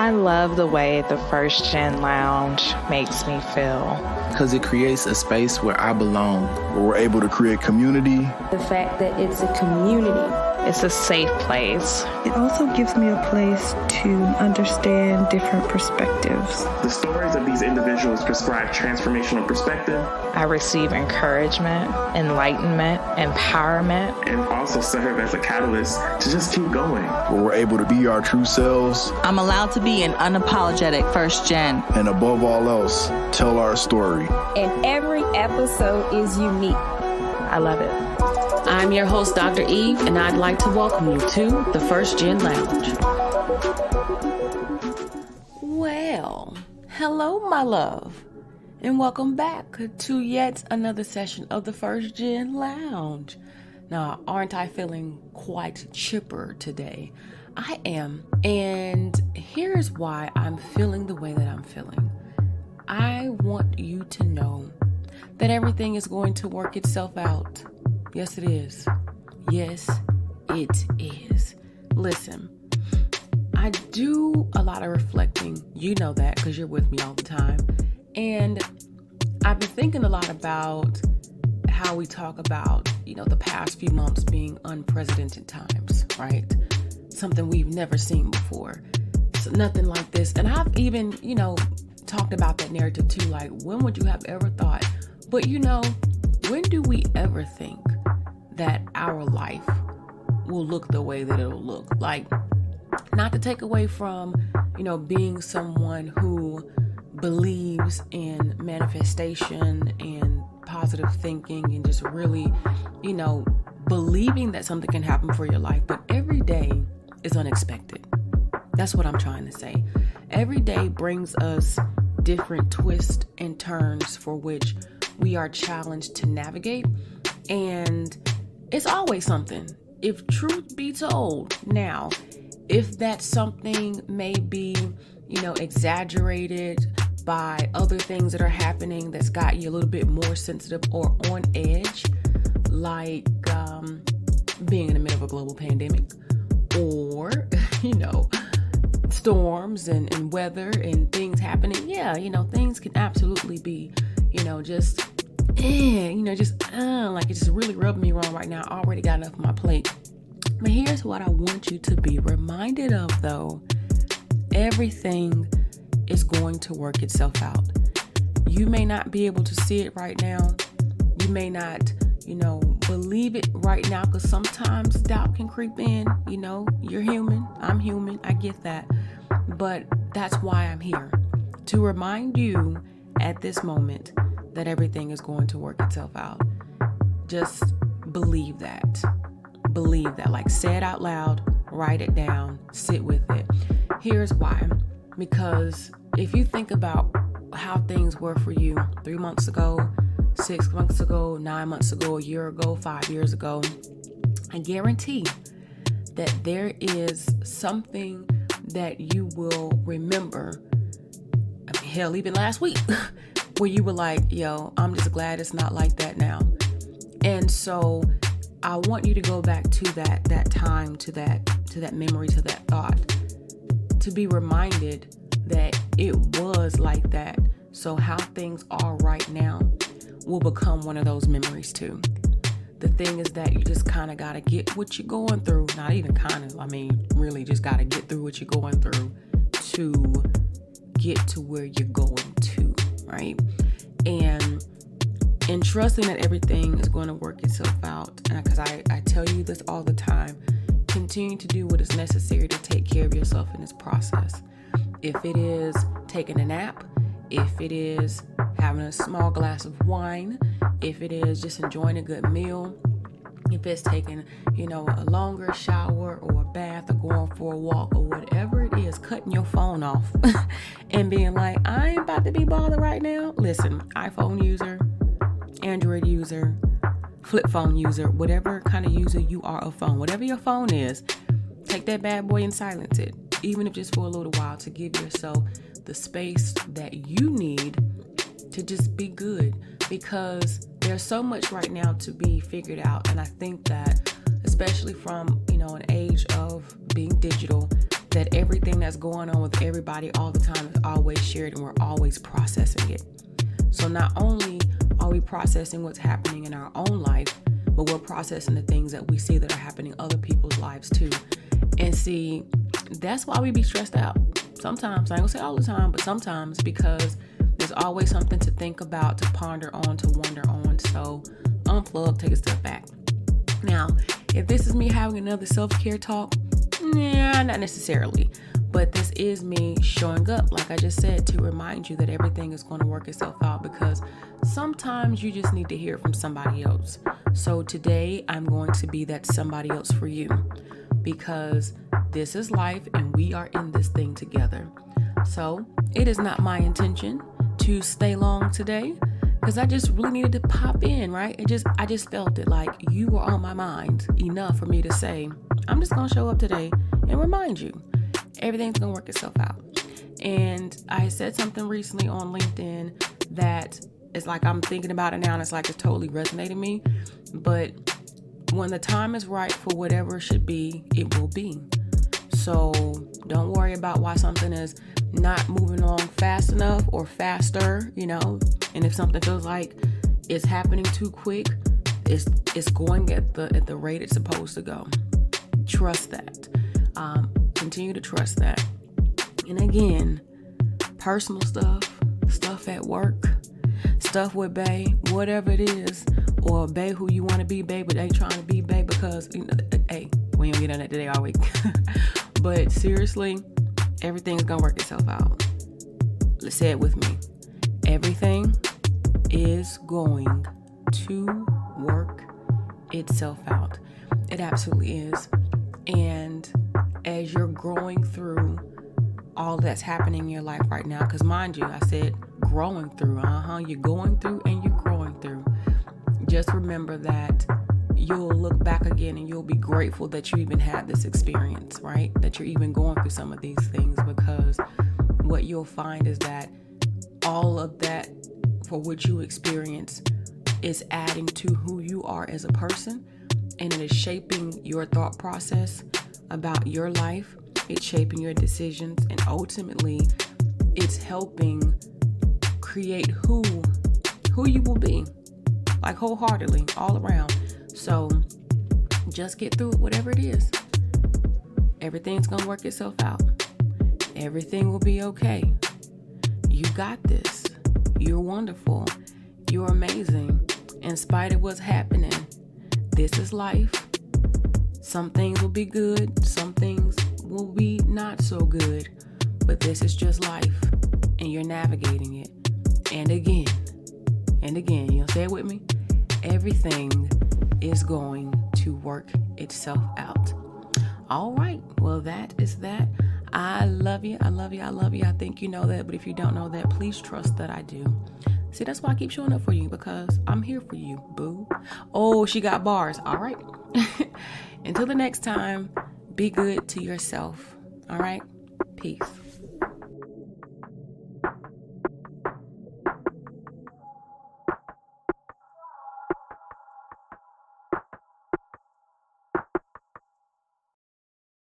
I love the way the First Gen Lounge makes me feel. Because it creates a space where I belong. Where we're able to create community. The fact that it's a community. It's a safe place. It also gives me a place to understand different perspectives. The stories of these individuals prescribe transformational perspective. I receive encouragement, enlightenment, empowerment. And also serve as a catalyst to just keep going. Where we're able to be our true selves. I'm allowed to be an unapologetic first gen. And above all else, tell our story. And every episode is unique. I love it. I'm your host, Dr. Eve, and I'd like to welcome you to the First Gen Lounge. Well, hello, my love, and welcome back to yet another session of the First Gen Lounge. Now, aren't I feeling quite chipper today? I am, and here's why I'm feeling the way that I'm feeling. I want you to know that everything is going to work itself out. Yes, it is. Yes, it is. Listen, I do a lot of reflecting. You know that because you're with me all the time. And I've been thinking a lot about how we talk about, the past few months being unprecedented times, right? Something we've never seen before. So nothing like this. And I've even, talked about that narrative too. Like, when would you have ever thought? But when do we ever think that our life will look the way that it'll look? Like, not to take away from, being someone who believes in manifestation and positive thinking and just really, believing that something can happen for your life. But every day is unexpected. That's what I'm trying to say. Every day brings us different twists and turns for which we are challenged to navigate. And it's always something. If truth be told, now, if that something may be, exaggerated by other things that are happening that's got you a little bit more sensitive or on edge, like being in the middle of a global pandemic or, storms and weather and things happening. Yeah, things can absolutely be, like it's just really rubbing me wrong right now. I already got enough on my plate. But here's what I want you to be reminded of, though. Everything is going to work itself out. You may not be able to see it right now. You may not, believe it right now, because sometimes doubt can creep in. You're human. I'm human. I get that. But that's why I'm here, to remind you at this moment that everything is going to work itself out. Just believe that. Believe that. Like, say it out loud, write it down, sit with it. Here's why. Because if you think about how things were for you 3 months ago, 6 months ago, 9 months ago, a year ago, 5 years ago, I guarantee that there is something that you will remember. Hell, even last week, where you were like, yo, I'm just glad it's not like that now. And so I want you to go back to that time, to that memory, to that thought, to be reminded that it was like that. So how things are right now will become one of those memories too. The thing is that you just kind of got to get what you're going through. Not even kind of, really just got to get through what you're going through to get to where you're going to, right? And trusting that everything is going to work itself out. Because I tell you this all the time, continue to do what is necessary to take care of yourself in this process. If it is taking a nap, if it is having a small glass of wine, if it is just enjoying a good meal, if it's taking, a longer shower or a bath or going for a walk or whatever it is, cutting your phone off and being like, I ain't about to be bothered right now. Listen, iPhone user, Android user, flip phone user, whatever kind of user you are of phone, whatever your phone is, take that bad boy and silence it, even if just for a little while, to give yourself the space that you need to just be good, because there's so much right now to be figured out. And I think that especially from, an age of being digital, that everything that's going on with everybody all the time is always shared, and we're always processing it. So not only are we processing what's happening in our own life, but we're processing the things that we see that are happening in other people's lives too. And see, that's why we be stressed out. Sometimes, I ain't gonna say all the time, but sometimes, because there's always something to think about, to ponder on, to wonder on. So unplug, take a step back. Now, if this is me having another self-care talk, nah, not necessarily. But this is me showing up, like I just said, to remind you that everything is going to work itself out, because sometimes you just need to hear from somebody else. So today I'm going to be that somebody else for you, because this is life and we are in this thing together. So it is not my intention to stay long today, because I just really needed to pop in, right? I just felt it, like you were on my mind enough for me to say, I'm just going to show up today and remind you everything's going to work itself out. And I said something recently on LinkedIn that it's like I'm thinking about it now, and it's like it totally resonated me. But when the time is right for whatever it should be, it will be. So don't worry about why something is not moving along fast enough or faster, and if something feels like it's happening too quick, it's going at the rate it's supposed to go. Trust that. Continue to trust that. And again, personal stuff at work, stuff with bae, whatever it is, or bae who you want to be bae, but ain't trying to be bae because, hey, we ain't gonna get on that today, are we? But seriously, everything's gonna work itself out. Let's say it with me. Everything is going to work itself out. It absolutely is. And as you're growing through all that's happening in your life right now, because mind you, I said growing through, you're going through and you're growing through. Just remember that you'll look back again and you'll be grateful that you even had this experience, right? That you're even going through some of these things, because what you'll find is that all of that for which you experience is adding to who you are as a person, and it is shaping your thought process about your life. It's shaping your decisions, and ultimately it's helping create who you will be, like wholeheartedly, all around. So just get through it, whatever it is. Everything's gonna work itself out. Everything will be okay. You got this. You're wonderful. You're amazing. In spite of what's happening, this is life. Some things will be good. Some things will be not so good. But this is just life. And you're navigating it. And again, you'll say it with me. Everything is going to work itself out. All right. Well, that is that. I love you. I love you. I love you. I think you know that. But if you don't know that, please trust that I do. See, that's why I keep showing up for you, because I'm here for you, boo. Oh, she got bars. All right. Until the next time, be good to yourself. All right. Peace.